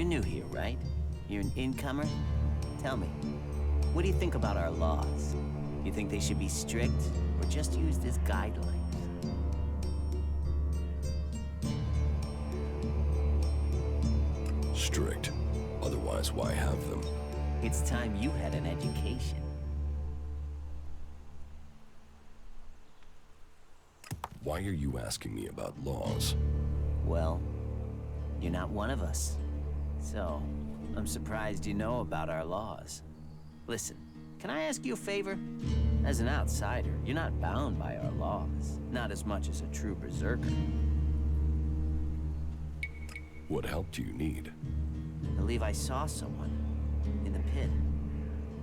You're new here, right? You're an incomer? Tell me, what do you think about our laws? You think they should be strict, or just used as guidelines? Strict. Otherwise, why have them? It's time you had an education. Why are you asking me about laws? Well, you're not one of us. So, I'm surprised you know about our laws. Listen, can I ask you a favor? As an outsider, you're not bound by our laws. Not as much as a true berserker. What help do you need? I believe I saw someone in the pit.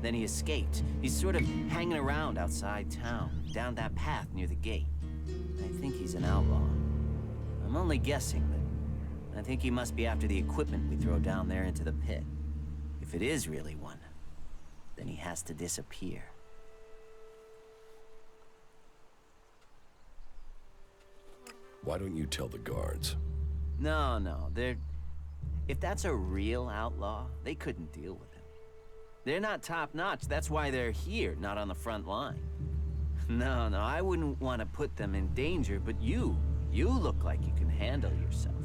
Then he escaped. He's sort of hanging around outside town, down that path near the gate. I think he's an outlaw. I'm only guessing, but I think he must be after the equipment we throw down there into the pit. If it is really one, then he has to disappear. Why don't you tell the guards? No, they're... If that's a real outlaw, they couldn't deal with him. They're not top-notch, that's why they're here, not on the front line. No, I wouldn't want to put them in danger, but you look like you can handle yourself.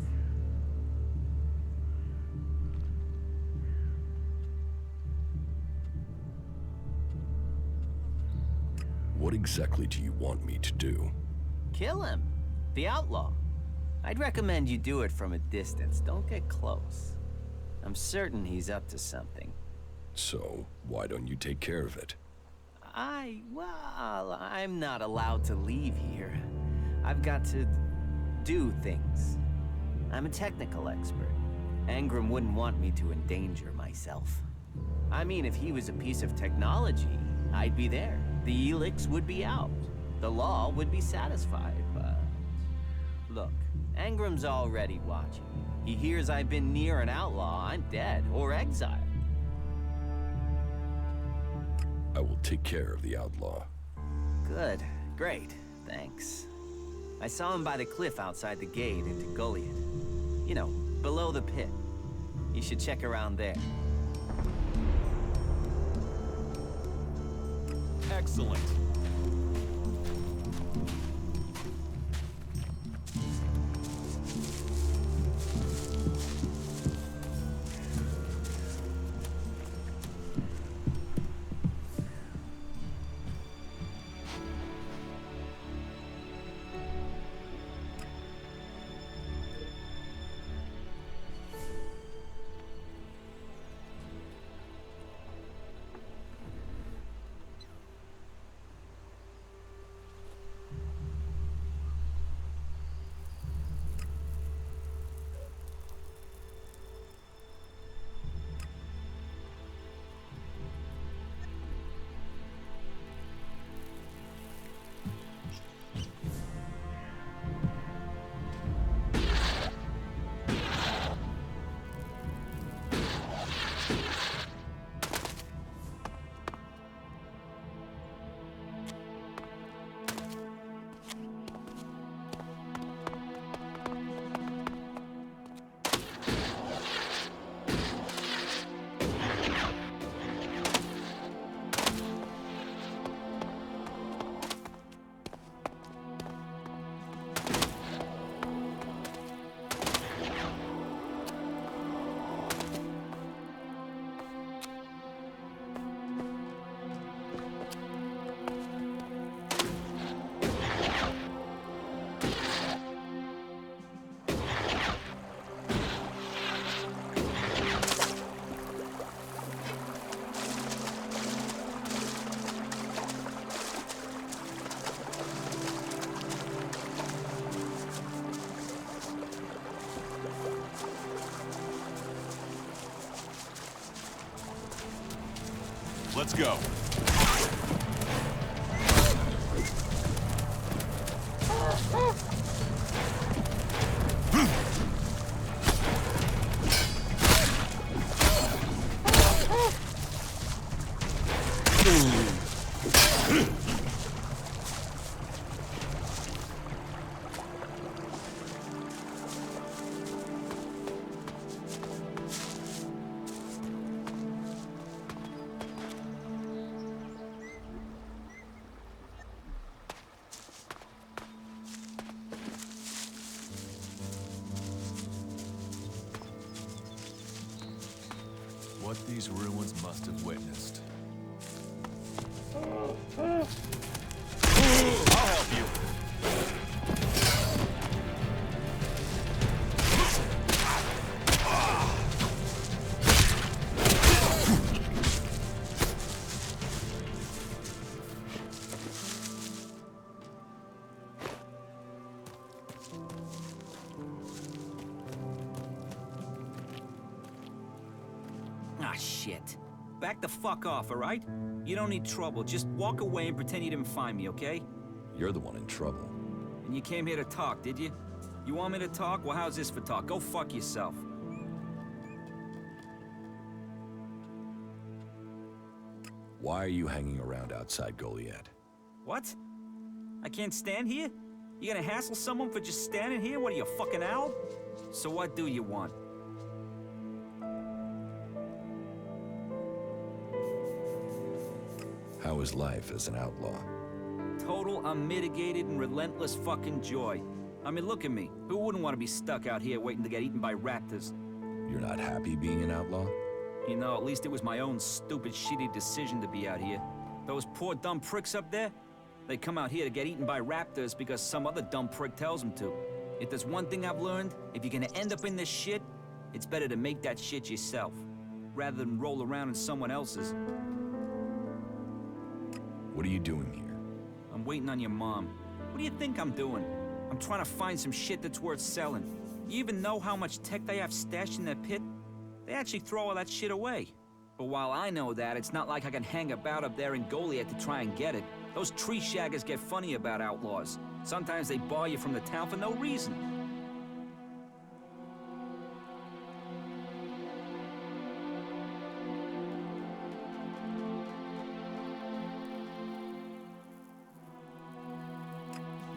What exactly do you want me to do? Kill him. The outlaw. I'd recommend you do it from a distance. Don't get close. I'm certain he's up to something. So, why don't you take care of it? Well, I'm not allowed to leave here. I've got to do things. I'm a technical expert. Angram wouldn't want me to endanger myself. I mean, if he was a piece of technology, I'd be there. The ELEX would be out. The law would be satisfied, but... Look, Angram's already watching. He hears I've been near an outlaw, I'm dead, or exiled. I will take care of the outlaw. Good. Great. Thanks. I saw him by the cliff outside the gate into Goliath. You know, below the pit. You should check around there. Excellent. Let's go. what these ruins must have witnessed. I'll help you. Ah, shit. Back the fuck off, all right? You don't need trouble. Just walk away and pretend you didn't find me, okay? You're the one in trouble. And you came here to talk, did you? You want me to talk? Well, how's this for talk? Go fuck yourself. Why are you hanging around outside Goliad? What? I can't stand here? You gonna hassle someone for just standing here? What are you, a fucking owl? So what do you want? How is life as an outlaw? Total, unmitigated, and relentless fucking joy. I mean, look at me. Who wouldn't want to be stuck out here waiting to get eaten by raptors? You're not happy being an outlaw? You know, at least it was my own stupid, shitty decision to be out here. Those poor dumb pricks up there, they come out here to get eaten by raptors because some other dumb prick tells them to. If there's one thing I've learned, if you're gonna end up in this shit, it's better to make that shit yourself, rather than roll around in someone else's. What are you doing here? I'm waiting on your mom. What do you think I'm doing? I'm trying to find some shit that's worth selling. You even know how much tech they have stashed in their pit? They actually throw all that shit away. But while I know that, it's not like I can hang about up there in Goliad to try and get it. Those tree shaggers get funny about outlaws. Sometimes they bar you from the town for no reason.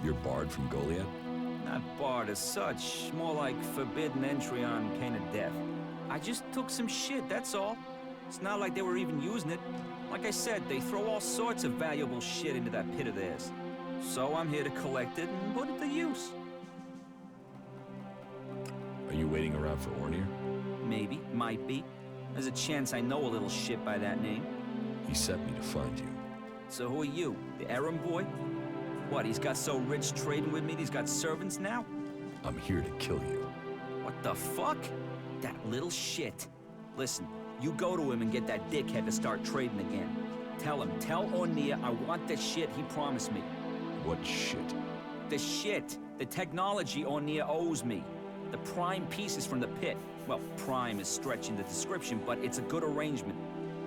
You're barred from Goliad? Not barred as such, more like forbidden entry on pain of death. I just took some shit, that's all. It's not like they were even using it. Like I said, they throw all sorts of valuable shit into that pit of theirs. So I'm here to collect it and put it to use. Are you waiting around for Ornir? Maybe, might be. There's a chance I know a little shit by that name. He sent me to find you. So who are you, the errand boy? What, he's got so rich trading with me he's got servants now? I'm here to kill you. What the fuck? That little shit. Listen, you go to him and get that dickhead to start trading again. Tell Ornir I want the shit he promised me. What shit? The shit. The technology Ornir owes me. The prime pieces from the pit. Well, prime is stretching the description, but it's a good arrangement.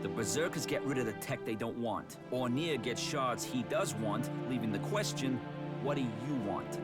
The Berserkers get rid of the tech they don't want. Ornir gets shards he does want, leaving the question, what do you want?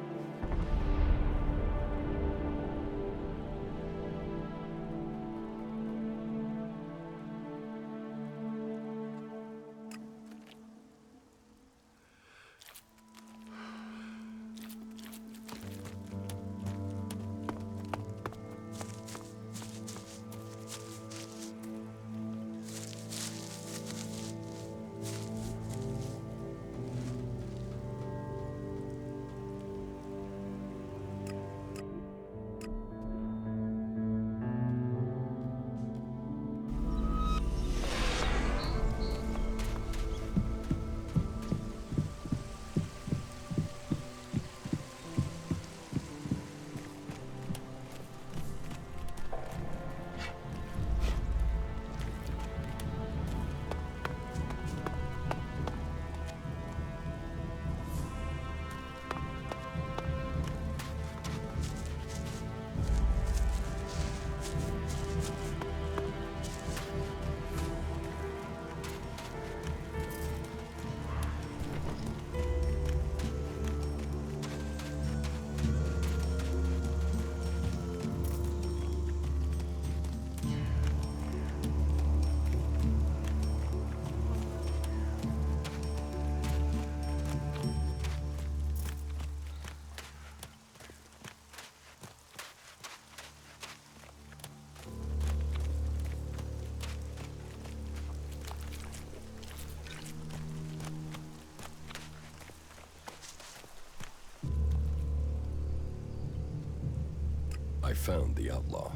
I found the outlaw.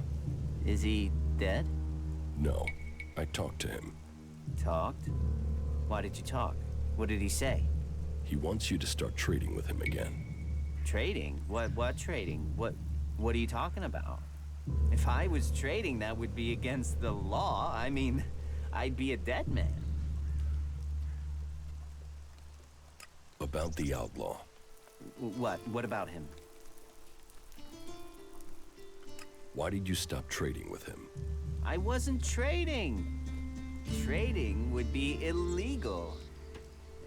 Is he dead? No, I talked to him. Talked? Why did you talk? What did he say? He wants you to start trading with him again. Trading? What trading? What are you talking about? If I was trading, that would be against the law. I mean, I'd be a dead man. About the outlaw. What about him? Why did you stop trading with him? I wasn't trading. Trading would be illegal.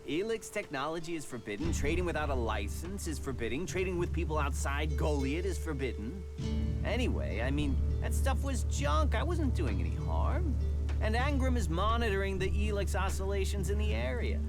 ELEX technology is forbidden. Trading without a license is forbidden. Trading with people outside Goliath is forbidden. Anyway, I mean, that stuff was junk. I wasn't doing any harm. And Angram is monitoring the ELEX oscillations in the area.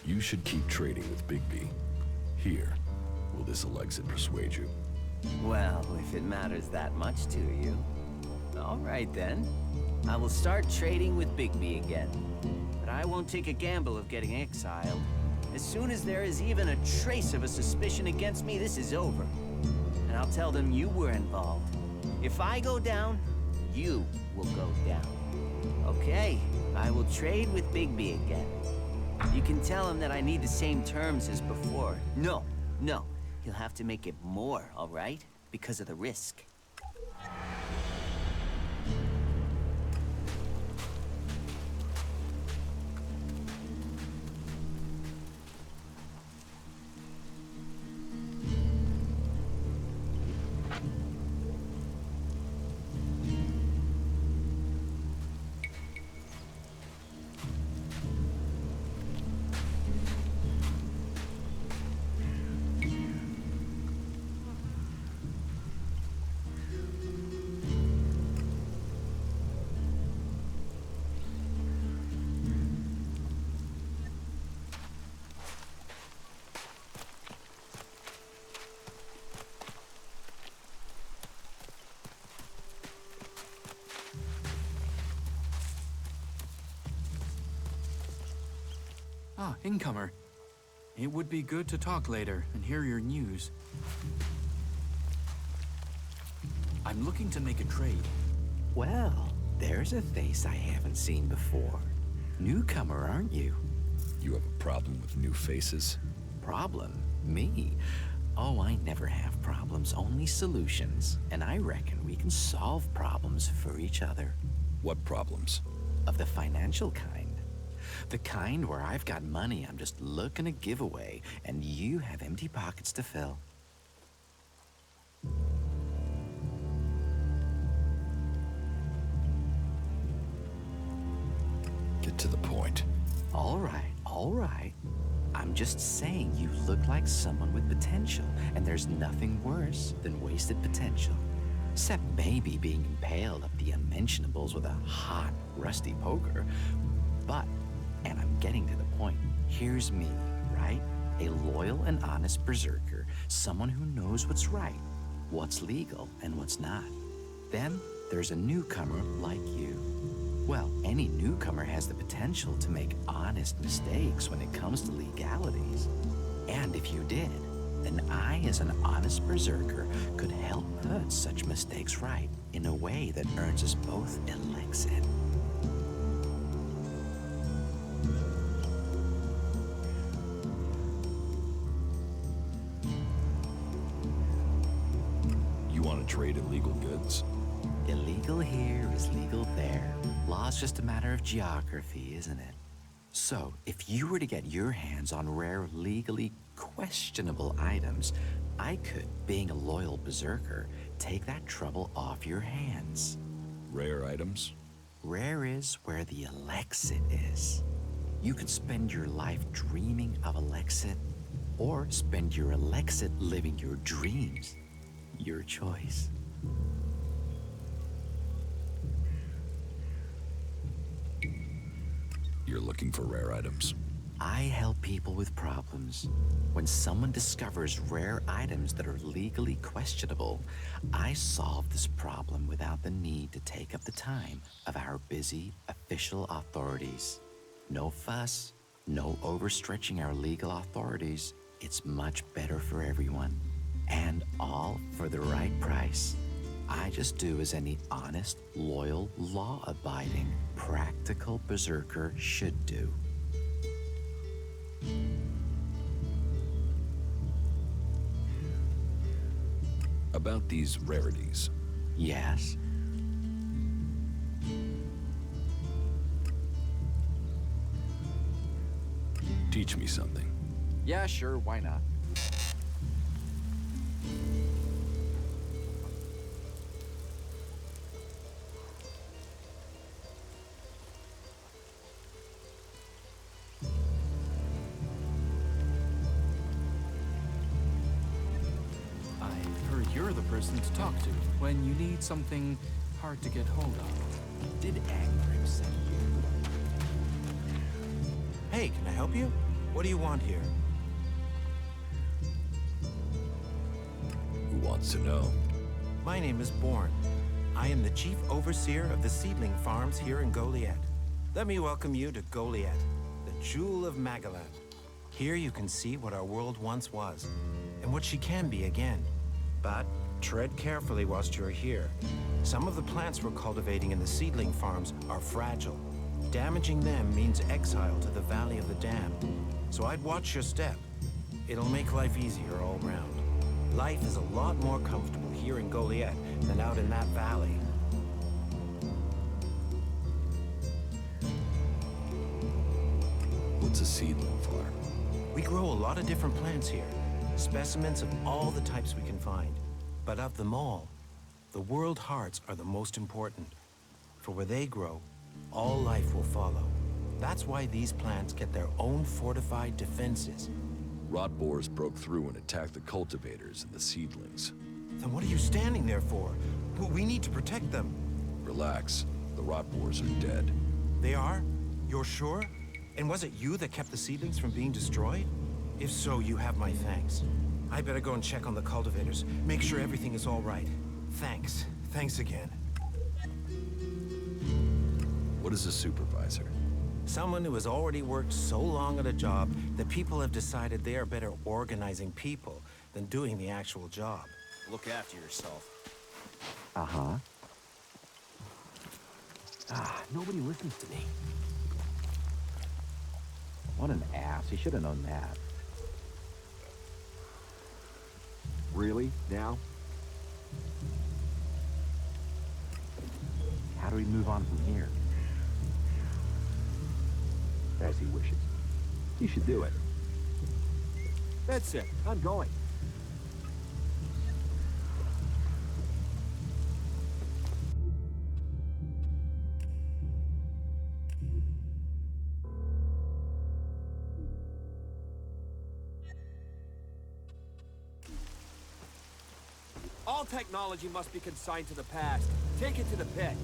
You should keep trading with Bigby. Here, will this ELEX persuade you? Well, if it matters that much to you. All right then. I will start trading with Bigby again. But I won't take a gamble of getting exiled. As soon as there is even a trace of a suspicion against me, this is over. And I'll tell them you were involved. If I go down, you will go down. Okay, I will trade with Bigby again. You can tell him that I need the same terms as before. No. He'll have to make it more, all right? Because of the risk. Ah, incomer. It would be good to talk later and hear your news. I'm looking to make a trade. Well, there's a face I haven't seen before. Newcomer, aren't you? You have a problem with new faces? Problem? Me? Oh, I never have problems, only solutions. And I reckon we can solve problems for each other. What problems? Of the financial kind. The kind where I've got money I'm just looking to give away, and you have empty pockets to fill. Get to the point. All right. I'm just saying you look like someone with potential, and there's nothing worse than wasted potential. Except maybe being impaled up the unmentionables with a hot, rusty poker. But, and I'm getting to the point, here's me, right? A loyal and honest berserker, someone who knows what's right, what's legal, and what's not. Then there's a newcomer like you. Well, any newcomer has the potential to make honest mistakes when it comes to legalities. And if you did, then I, as an honest berserker, could help put such mistakes right in a way that earns us both ELEX in. You want to trade illegal goods? Illegal here is legal there. Law's just a matter of geography, isn't it? So, if you were to get your hands on rare, legally questionable items, I could, being a loyal berserker, take that trouble off your hands. Rare items? Rare is where the Elexit is. You could spend your life dreaming of Elexit, or spend your Elexit living your dreams. Your choice. You're looking for rare items. I help people with problems. When someone discovers rare items that are legally questionable, I solve this problem without the need to take up the time of our busy official authorities. No fuss, no overstretching our legal authorities. It's much better for everyone. And all for the right price. I just do as any honest, loyal, law-abiding, practical berserker should do. About these rarities. Yes. Teach me something. Yeah, sure, why not? I've heard you're the person to talk to when you need something hard to get hold of. Did Angrim send you? Hey, can I help you? What do you want here? Who wants to know? My name is Bourne. I am the chief overseer of the seedling farms here in Goliad. Let me welcome you to Goliad, the jewel of Magaland. Here you can see what our world once was, and what she can be again. But tread carefully whilst you're here. Some of the plants we're cultivating in the seedling farms are fragile. Damaging them means exile to the Valley of the Damned. So I'd watch your step. It'll make life easier all round. Life is a lot more comfortable here in Goliad than out in that valley. What's a seedling farm? We grow a lot of different plants here. Specimens of all the types we can find. But of them all, the world hearts are the most important. For where they grow, all life will follow. That's why these plants get their own fortified defenses. Rot boars broke through and attacked the cultivators and the seedlings. Then what are you standing there for? We need to protect them. Relax. The rot boars are dead. They are? You're sure? And was it you that kept the seedlings from being destroyed? If so, you have my thanks. I better go and check on the cultivators. Make sure everything is all right. Thanks. Thanks again. What is a supervisor? Someone who has already worked so long at a job that people have decided they are better organizing people than doing the actual job. Look after yourself. Uh-huh. Nobody listens to me. What an ass. He should have known that. Really? Now? How do we move on from here? As he wishes. You should do it. That's it. I'm going. All technology must be consigned to the past. Take it to the pit.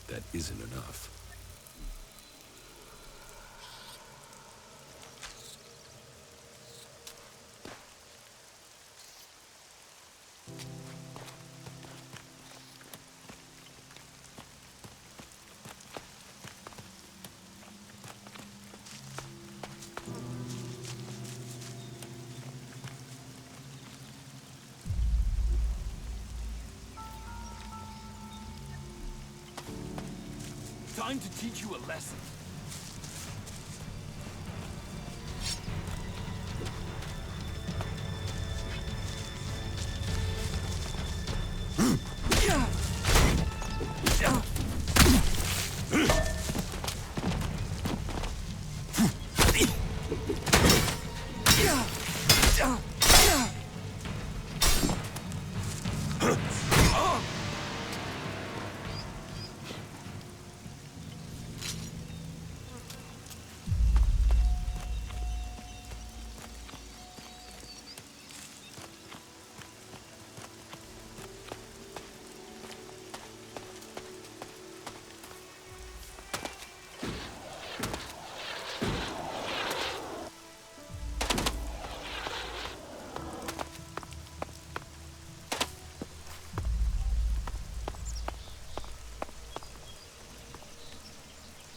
That isn't enough. trying to teach you a lesson.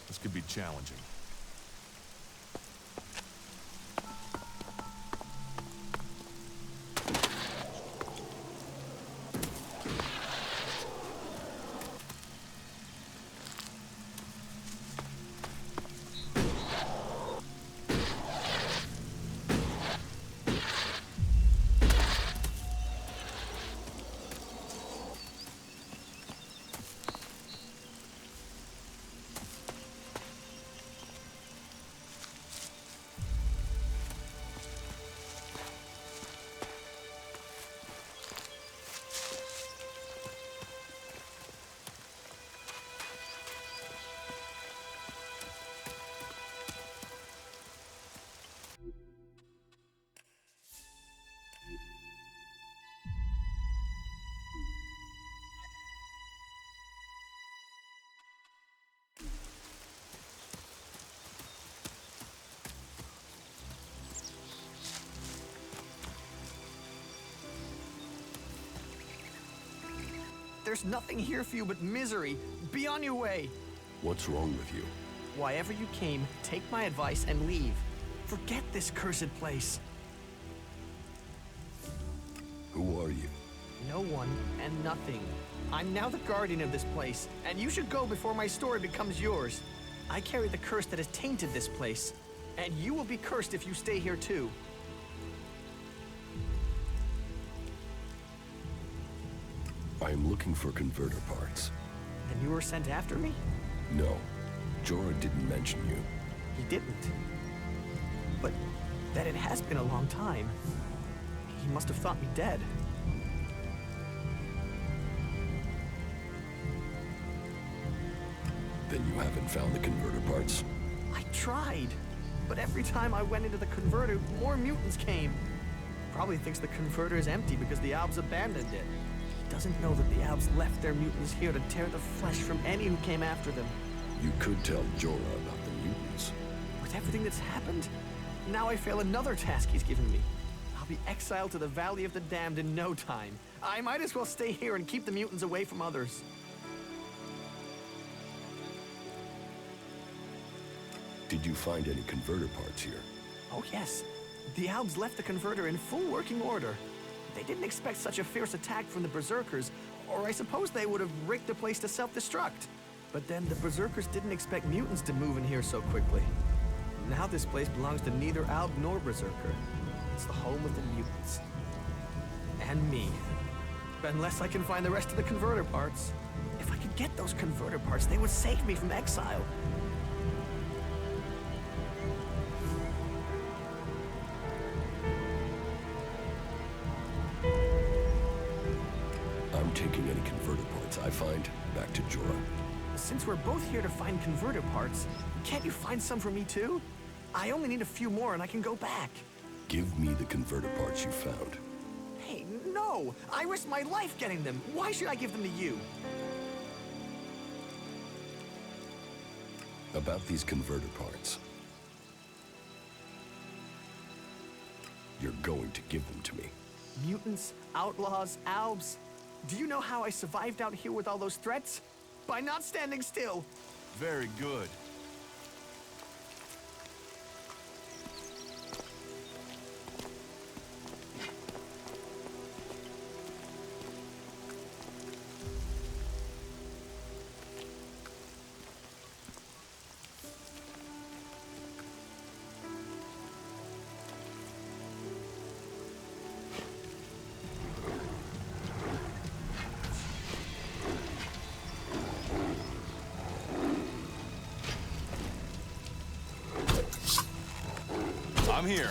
This could be challenging. There's nothing here for you but misery. Be on your way. What's wrong with you? Why ever you came, take my advice and leave. Forget this cursed place. Who are you? No one and nothing. I'm now the guardian of this place, and you should go before my story becomes yours. I carry the curse that has tainted this place, and you will be cursed if you stay here too. I am looking for converter parts. And you were sent after me? No, Jorah didn't mention you. He didn't. But that it has been a long time. He must have thought me dead. Then you haven't found the converter parts? I tried, but every time I went into the converter, more mutants came. Probably thinks the converter is empty because the Albs abandoned it. He doesn't know that the Albs left their mutants here to tear the flesh from any who came after them. You could tell Jorah about the mutants. With everything that's happened, now I fail another task he's given me. I'll be exiled to the Valley of the Damned in no time. I might as well stay here and keep the mutants away from others. Did you find any converter parts here? Oh yes, the Albs left the converter in full working order. They didn't expect such a fierce attack from the Berserkers, or I suppose they would have rigged the place to self-destruct. But then the Berserkers didn't expect mutants to move in here so quickly. Now this place belongs to neither Alb nor Berserker. It's the home of the mutants. And me. Unless I can find the rest of the converter parts. If I could get those converter parts, they would save me from exile. I'm taking any converter parts I find back to Jorah. Since we're both here to find converter parts, can't you find some for me too? I only need a few more and I can go back. Give me the converter parts you found. Hey, no! I risked my life getting them. Why should I give them to you? About these converter parts. You're going to give them to me. Mutants, outlaws, Albs. Do you know how I survived out here with all those threats? By not standing still. Very good. I'm here.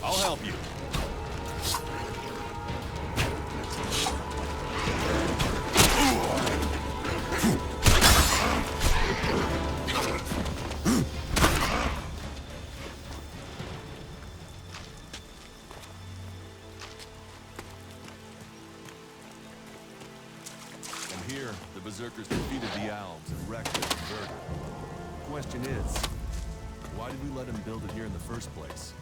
I'll help you. From here, the Berserkers defeated the Alps and wrecked the converter. The question is, why did we let him build it here in the first place?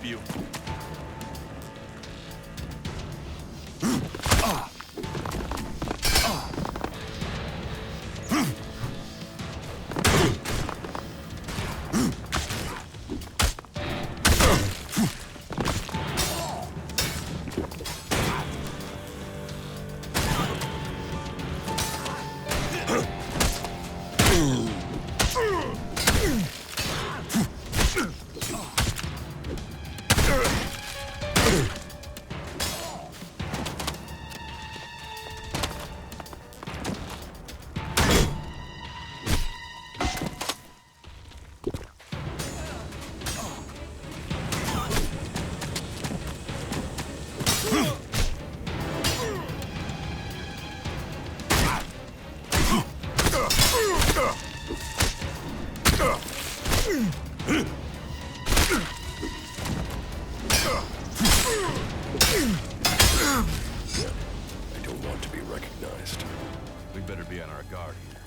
You. better be on our guard here.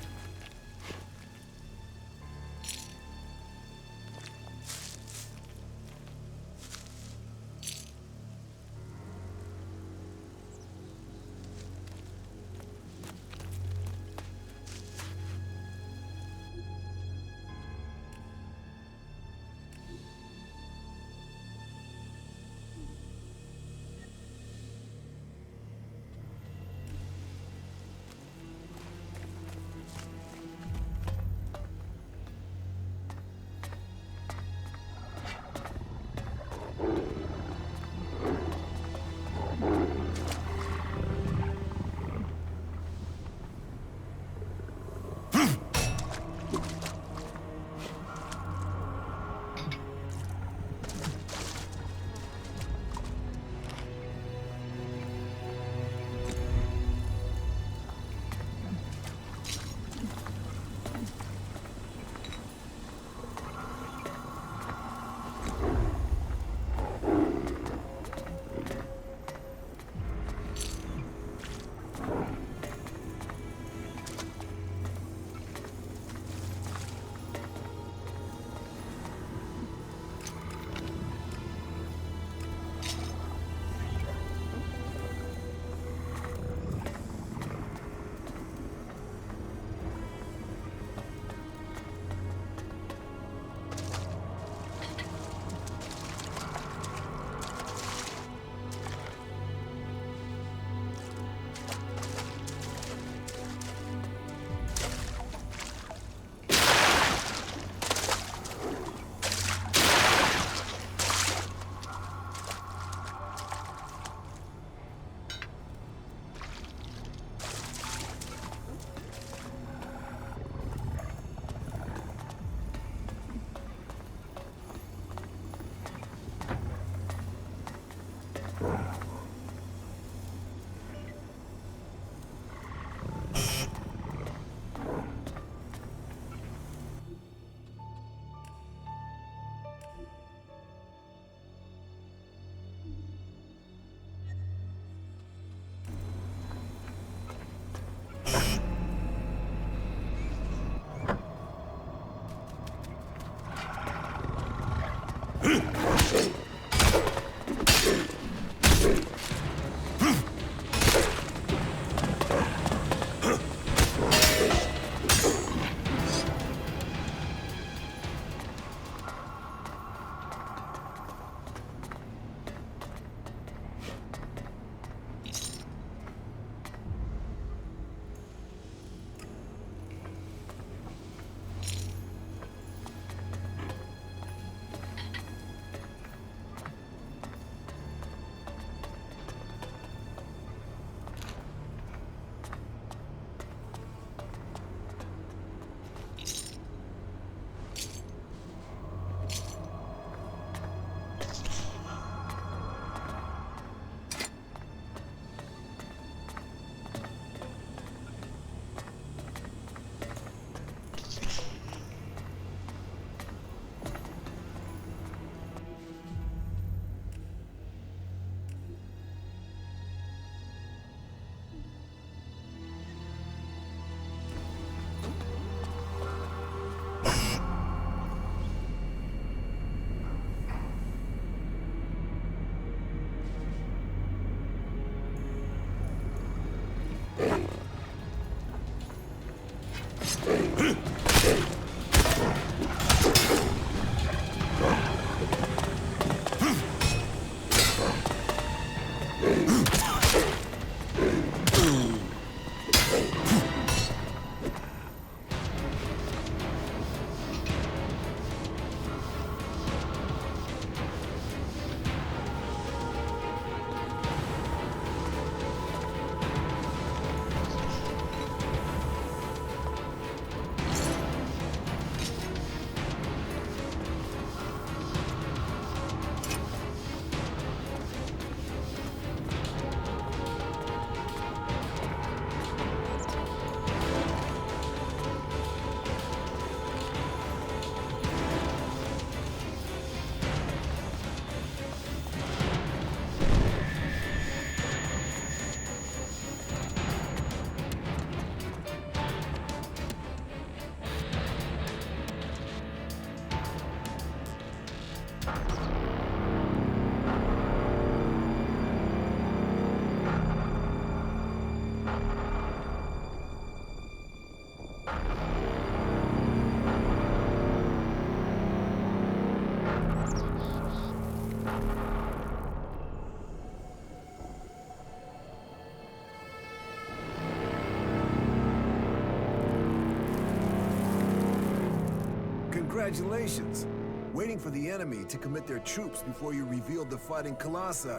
Congratulations. Waiting for the enemy to commit their troops before you revealed the fighting Colossi.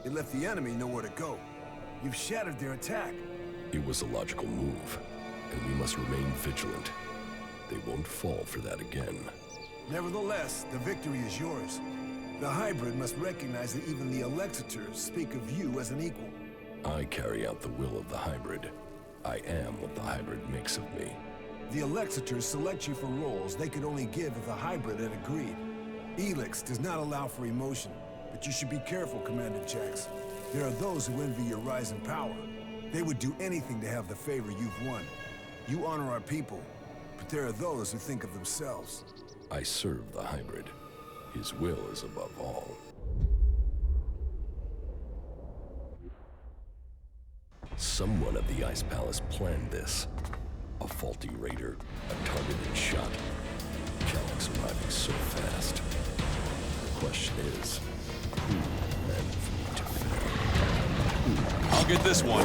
It left the enemy nowhere to go. You've shattered their attack. It was a logical move, and we must remain vigilant. They won't fall for that again. Nevertheless, the victory is yours. The hybrid must recognize that even the Elexitors speak of you as an equal. I carry out the will of the hybrid. I am what the hybrid makes of me. The Elexitors select you for roles they could only give if the hybrid had agreed. ELEX does not allow for emotion, but you should be careful, Commander Jax. There are those who envy your rise in power. They would do anything to have the favor you've won. You honor our people, but there are those who think of themselves. I serve the hybrid. His will is above all. Someone at the Ice Palace planned this. A faulty raider, a targeted shot. Calyx arriving so fast. The question is, who meant for me to fail? I'll get this one.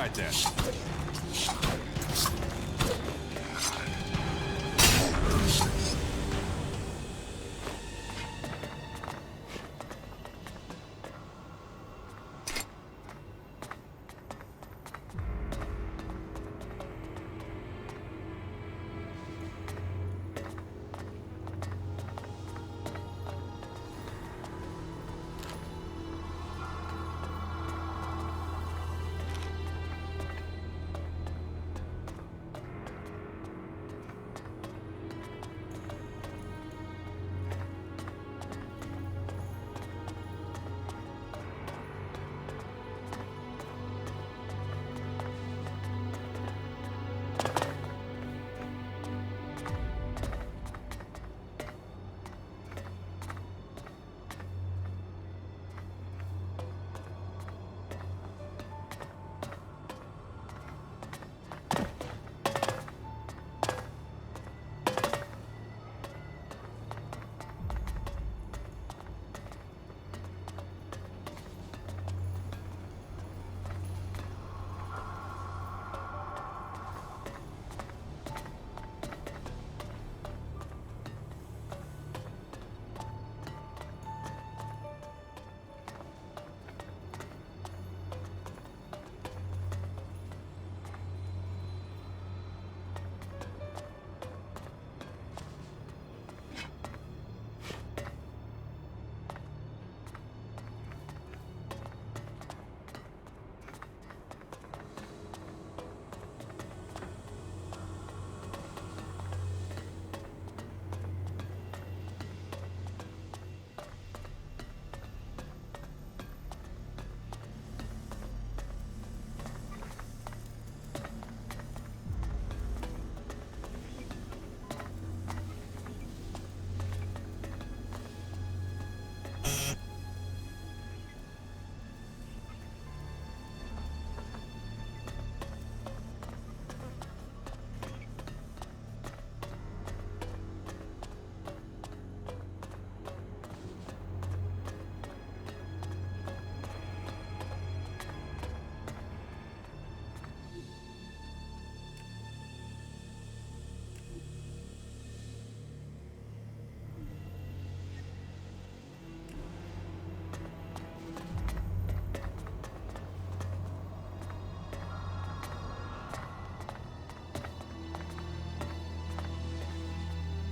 right then.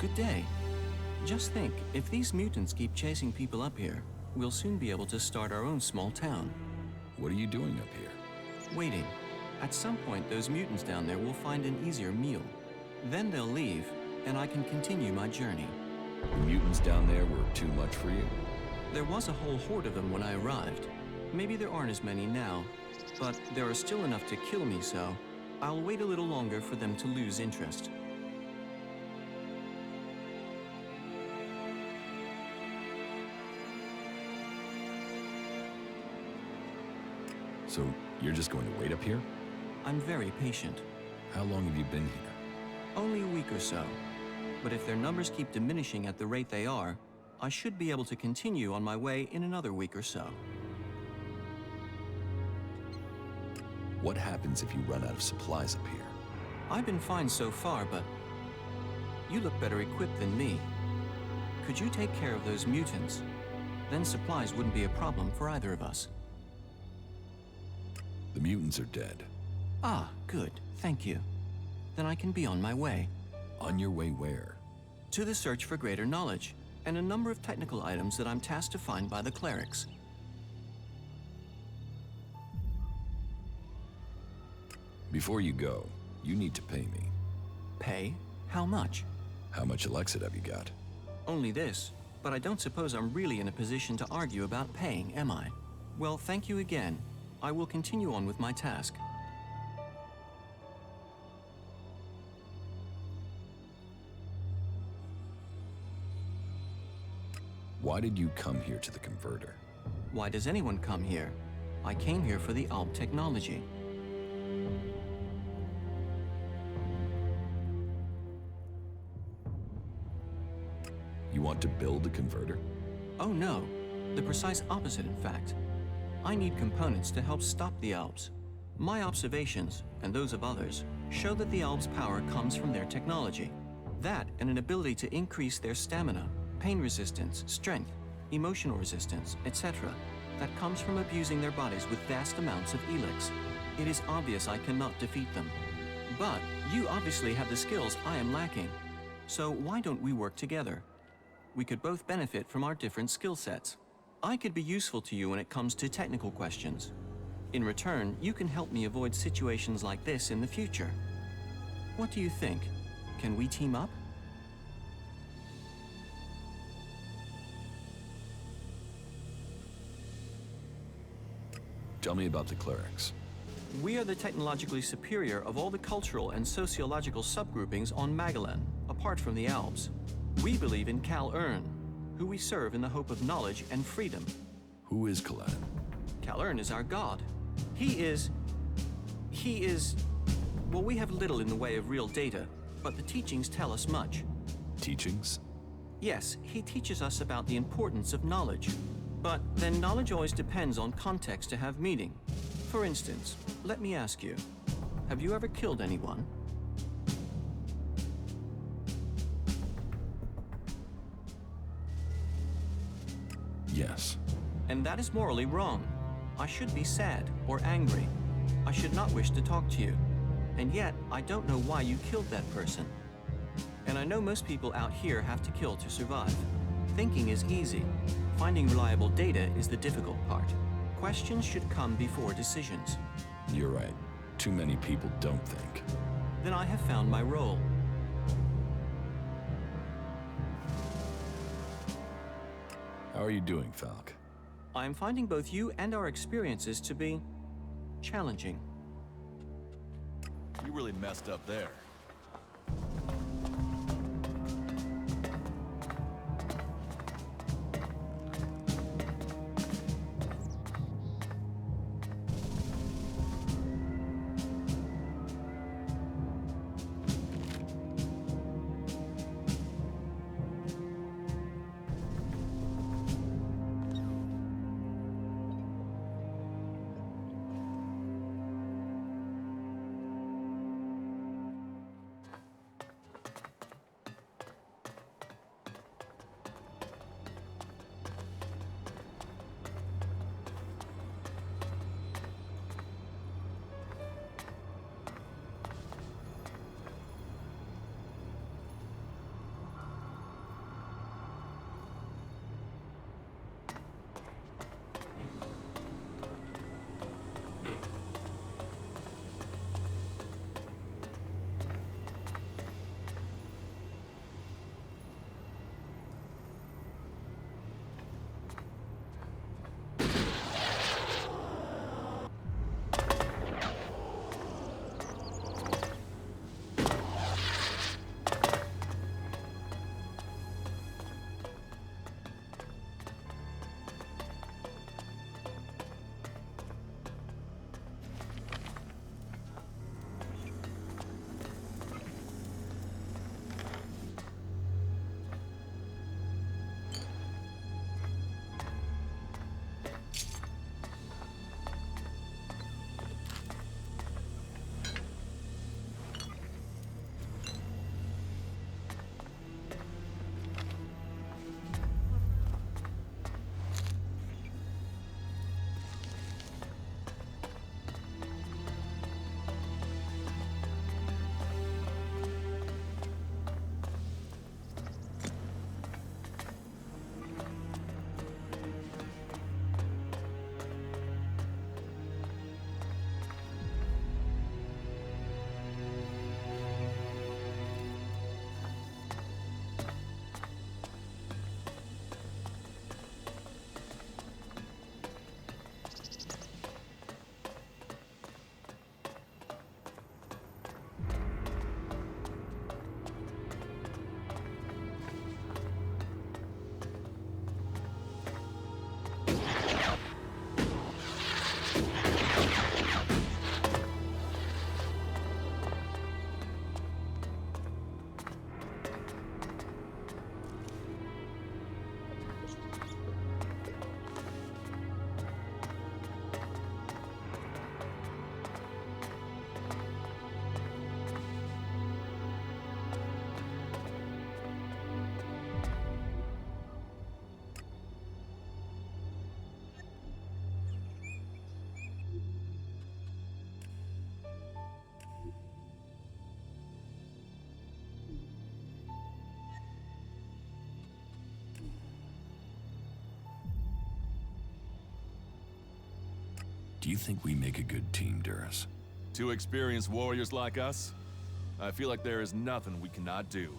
Good day. Just think, if these mutants keep chasing people up here, we'll soon be able to start our own small town. What are you doing up here? Waiting. At some point, those mutants down there will find an easier meal. Then they'll leave, and I can continue my journey. The mutants down there were too much for you? There was a whole horde of them when I arrived. Maybe there aren't as many now, but there are still enough to kill me, so I'll wait a little longer for them to lose interest. So, you're just going to wait up here? I'm very patient. How long have you been here? Only a week or so. But if their numbers keep diminishing at the rate they are, I should be able to continue on my way in another week or so. What happens if you run out of supplies up here? I've been fine so far, but you look better equipped than me. Could you take care of those mutants? Then supplies wouldn't be a problem for either of us. The mutants are dead. Ah, good. Thank you. Then I can be on my way. On your way where? To the search for greater knowledge, and a number of technical items that I'm tasked to find by the clerics. Before you go, you need to pay me. Pay? How much? How much Elexit have you got? Only this, but I don't suppose I'm really in a position to argue about paying, am I? Well, thank you again. I will continue on with my task. Why did you come here to the converter? Why does anyone come here? I came here for the ALB technology. You want to build a converter? Oh no, the precise opposite in fact. I need components to help stop the ALBs. My observations, and those of others, show that the Albs' power comes from their technology. That and an ability to increase their stamina, pain resistance, strength, emotional resistance, etc. That comes from abusing their bodies with vast amounts of ELEX. It is obvious I cannot defeat them. But you obviously have the skills I am lacking. So why don't we work together? We could both benefit from our different skill sets. I could be useful to you when it comes to technical questions. In return, you can help me avoid situations like this in the future. What do you think? Can we team up? Tell me about the clerics. We are the technologically superior of all the cultural and sociological subgroupings on Magellan, apart from the Albs. We believe in Kal Urn, who we serve in the hope of knowledge and freedom. Who is Kalan? Kal Urn is our god. He is... Well, we have little in the way of real data, but the teachings tell us much. Teachings? Yes, he teaches us about the importance of knowledge. But then knowledge always depends on context to have meaning. For instance, let me ask you, have you ever killed anyone? Yes. And that is morally wrong. I should be sad or angry. I should not wish to talk to you. And yet, I don't know why you killed that person. And I know most people out here have to kill to survive. Thinking is easy. Finding reliable data is the difficult part. Questions should come before decisions. You're right. Too many people don't think. Then I have found my role. How are you doing, Falk? I am finding both you and our experiences to be challenging. You really messed up there. Do you think we make a good team, Duras? Two experienced warriors like us? I feel like there is nothing we cannot do.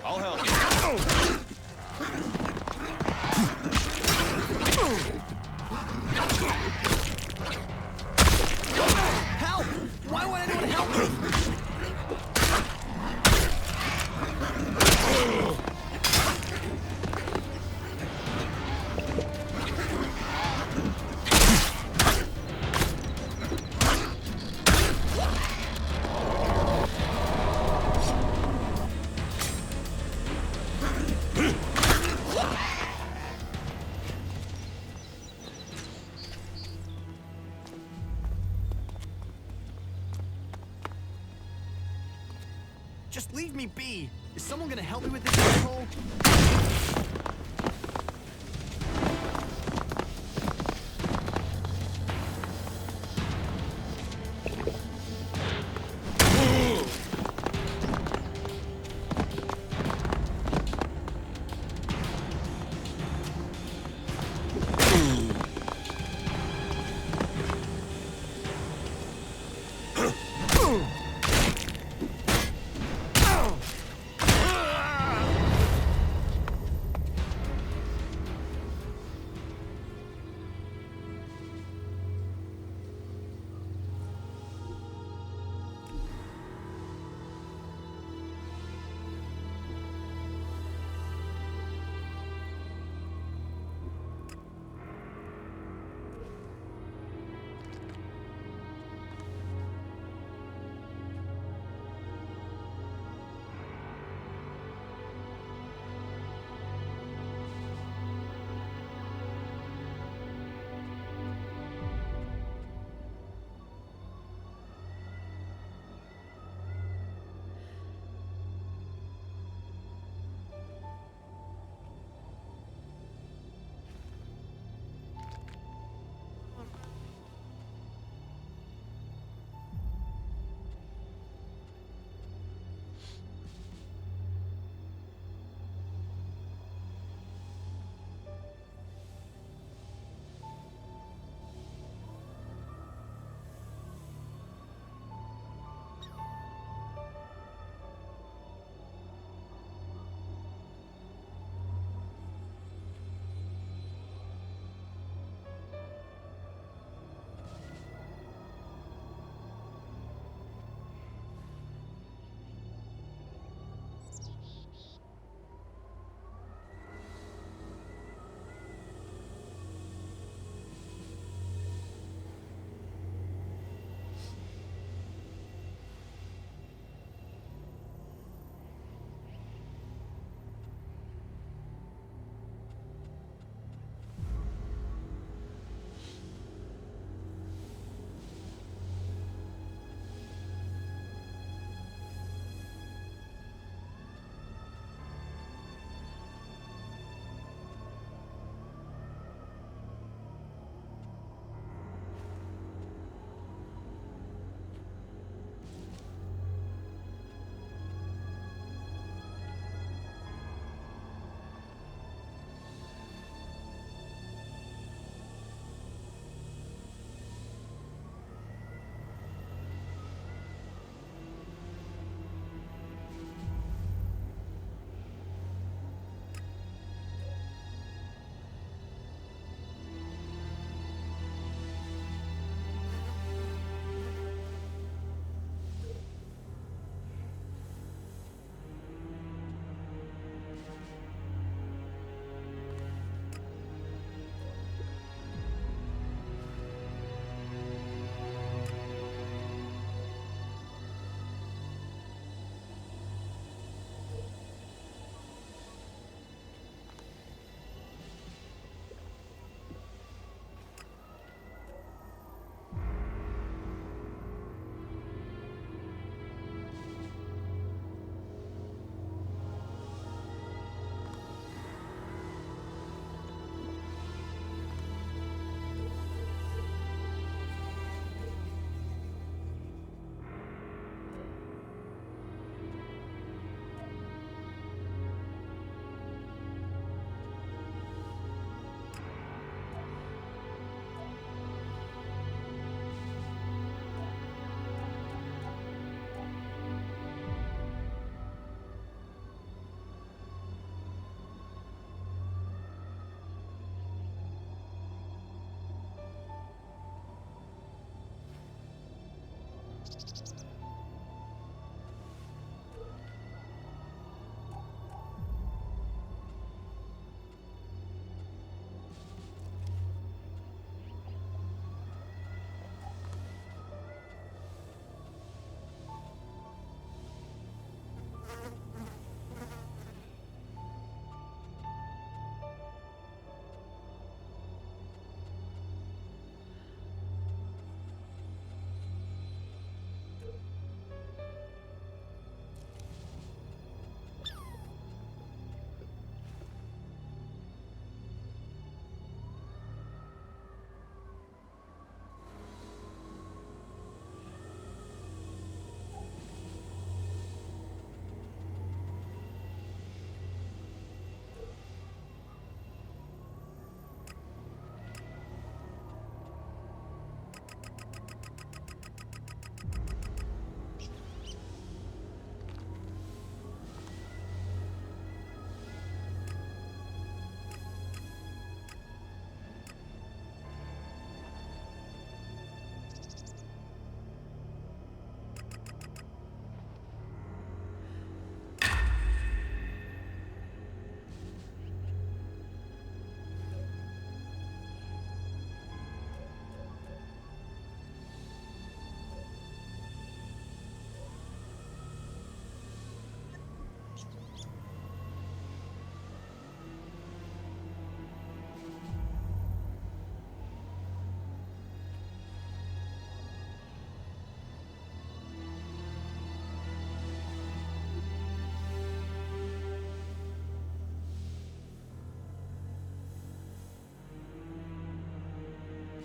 I'll help. Help! Why would anyone help me? Just leave me be. Is someone gonna help me with this asshole?